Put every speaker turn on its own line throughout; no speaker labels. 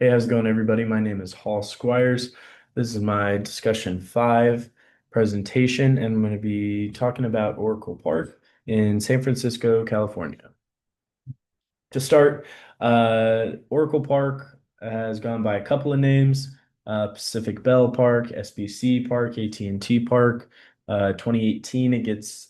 Hey, how's it going, everybody? My name is Hall Squires. This is my discussion five presentation, and I'm going to be talking about Oracle Park in San Francisco, California. To start, Oracle Park has gone by a couple of names, Pacific Bell Park, SBC Park, AT&T Park. 2018, it gets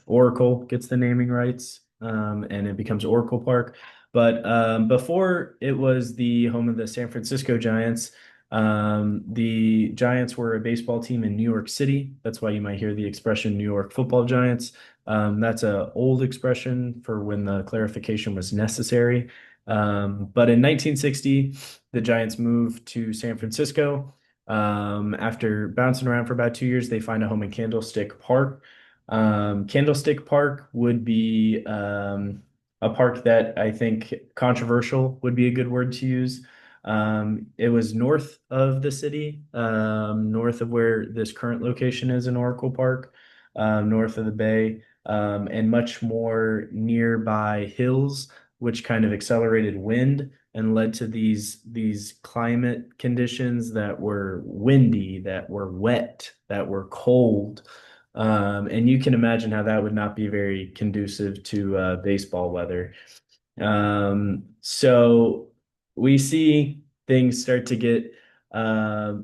Oracle gets the naming rights, and it becomes Oracle Park. But before it was the home of the San Francisco Giants. The Giants were a baseball team in New York City. That's why you might hear the expression New York Football Giants. That's an old expression for when the clarification was necessary. But in 1960, the Giants moved to San Francisco. After bouncing around for about 2 years, they find a home in Candlestick Park. Candlestick Park would be a park that I think controversial would be a good word to use. It was north of the city, north of where this current location is in Oracle Park, north of the bay, and much more nearby hills, which kind of accelerated wind and led to these climate conditions that were windy, that were wet, that were cold. And you can imagine how that would not be very conducive to baseball weather. So we see things start to get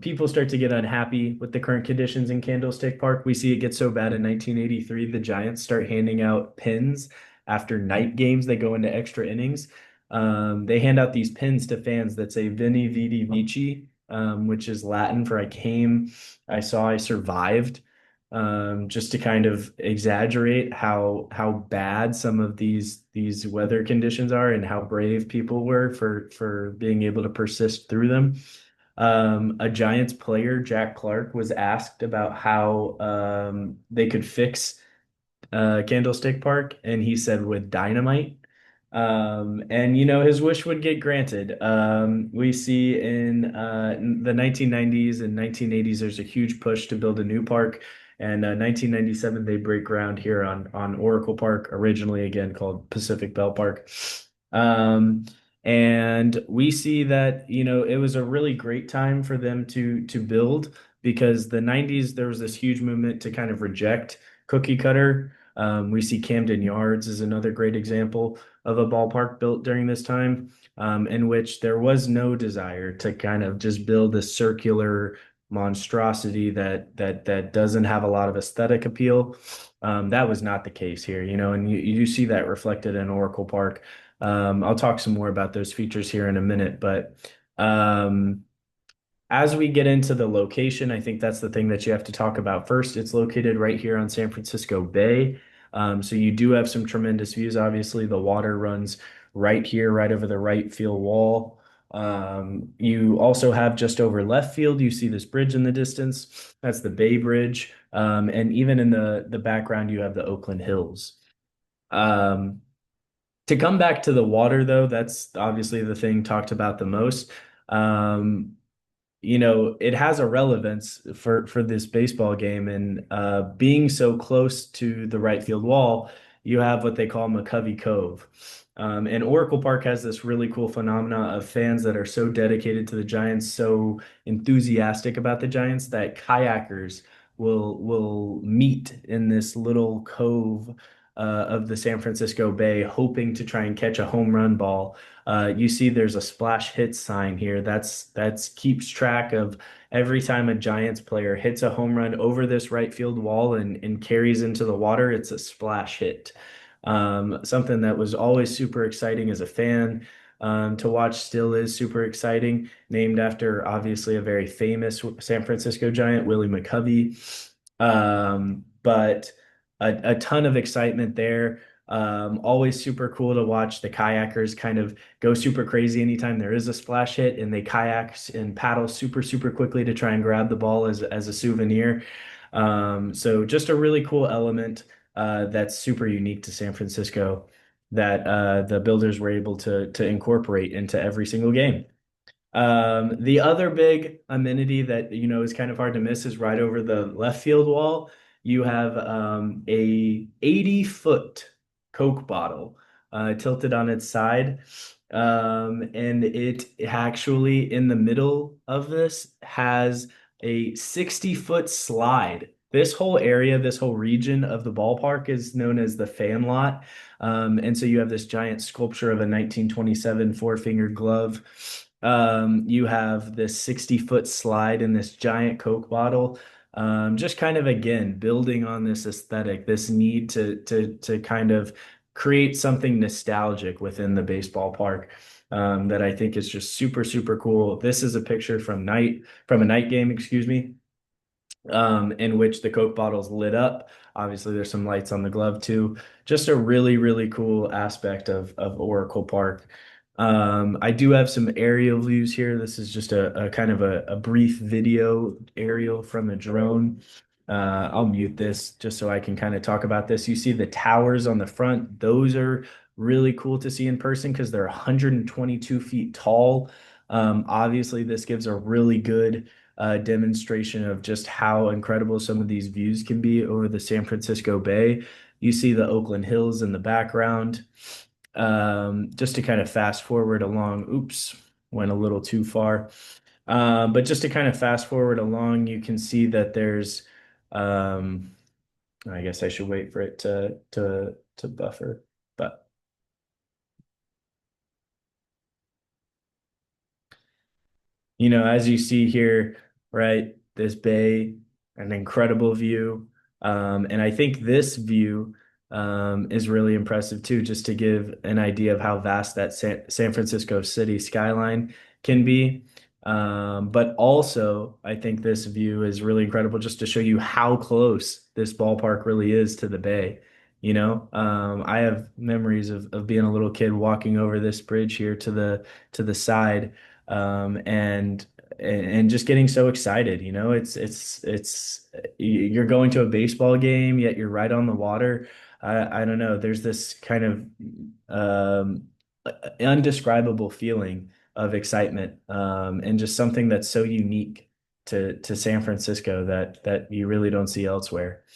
people start to get unhappy with the current conditions in Candlestick Park. We see it get so bad in 1983, the Giants start handing out pins after night games. They go into extra innings. They hand out these pins to fans that say Veni Vidi Vici, which is Latin for I came, I saw, I survived, just to kind of exaggerate how bad some of these weather conditions are and how brave people were for being able to persist through them. A Giants player, Jack Clark, was asked about how they could fix Candlestick Park, and he said with dynamite. And his wish would get granted. We see in the 1990s and 1980s, there's a huge push to build a new park. And 1997, they break ground here on Oracle Park, originally again called Pacific Bell Park. Um, and we see that, it was a really great time for them to build because the 90s, there was this huge movement to kind of reject cookie cutter. We see Camden Yards is another great example of a ballpark built during this time, in which there was no desire to kind of just build a circular monstrosity that doesn't have a lot of aesthetic appeal. That was not the case here, and you see that reflected in Oracle Park. I'll talk some more about those features here in a minute, but as we get into the location, I think that's the thing that you have to talk about first. It's located right here on San Francisco Bay. So you do have some tremendous views. Obviously, the water runs right here, right over the right field wall. You also have just over left field, you see this bridge in the distance. That's the Bay Bridge. And even in the background, you have the Oakland Hills. Um, to come back to the water, though, that's obviously the thing talked about the most. Um, it has a relevance for this baseball game, and being so close to the right field wall, you have what they call McCovey Cove. And Oracle Park has this really cool phenomena of fans that are so dedicated to the Giants, so enthusiastic about the Giants that kayakers will meet in this little cove of the San Francisco Bay, hoping to try and catch a home run ball. You see there's a splash hit sign here. That's keeps track of every time a Giants player hits a home run over this right field wall and carries into the water, it's a splash hit. Something that was always super exciting as a fan. To watch still is super exciting, named after obviously a very famous San Francisco Giant, Willie McCovey. But a ton of excitement there. Always super cool to watch the kayakers kind of go super crazy anytime there is a splash hit, and they kayak and paddle super, super quickly to try and grab the ball as a souvenir. So just a really cool element that's super unique to San Francisco that the builders were able to incorporate into every single game. The other big amenity that is kind of hard to miss is right over the left field wall. You have a 80-foot Coke bottle tilted on its side. And it actually in the middle of this has a 60-foot slide. This whole area, this whole region of the ballpark is known as the fan lot. And so you have this giant sculpture of a 1927 four-finger glove. You have this 60-foot slide in this giant Coke bottle. Just kind of again building on this aesthetic, this need to kind of create something nostalgic within the baseball park, that I think is just super, super cool. This is a picture from a night game, excuse me, in which the Coke bottle's lit up. Obviously, there's some lights on the glove too. Just a really, really cool aspect of Oracle Park. I do have some aerial views here. This is just a kind of a brief video aerial from a drone. I'll mute this just so I can kind of talk about this. You see the towers on the front. Those are really cool to see in person because they're 122 feet tall. Obviously, this gives a really good demonstration of just how incredible some of these views can be over the San Francisco Bay. You see the Oakland Hills in the background. Just to kind of fast forward along, oops, went a little too far. But just to kind of fast forward along, you can see that there's, um, I guess I should wait for it to buffer, but as you see here, right, this bay, an incredible view. And I think this view is really impressive too, just to give an idea of how vast that San Francisco city skyline can be. But also, I think this view is really incredible just to show you how close this ballpark really is to the bay. I have memories of being a little kid walking over this bridge here to the side, and just getting so excited. You're going to a baseball game, yet you're right on the water. I don't know. There's this kind of undescribable feeling of excitement, and just something that's so unique to San Francisco that you really don't see elsewhere.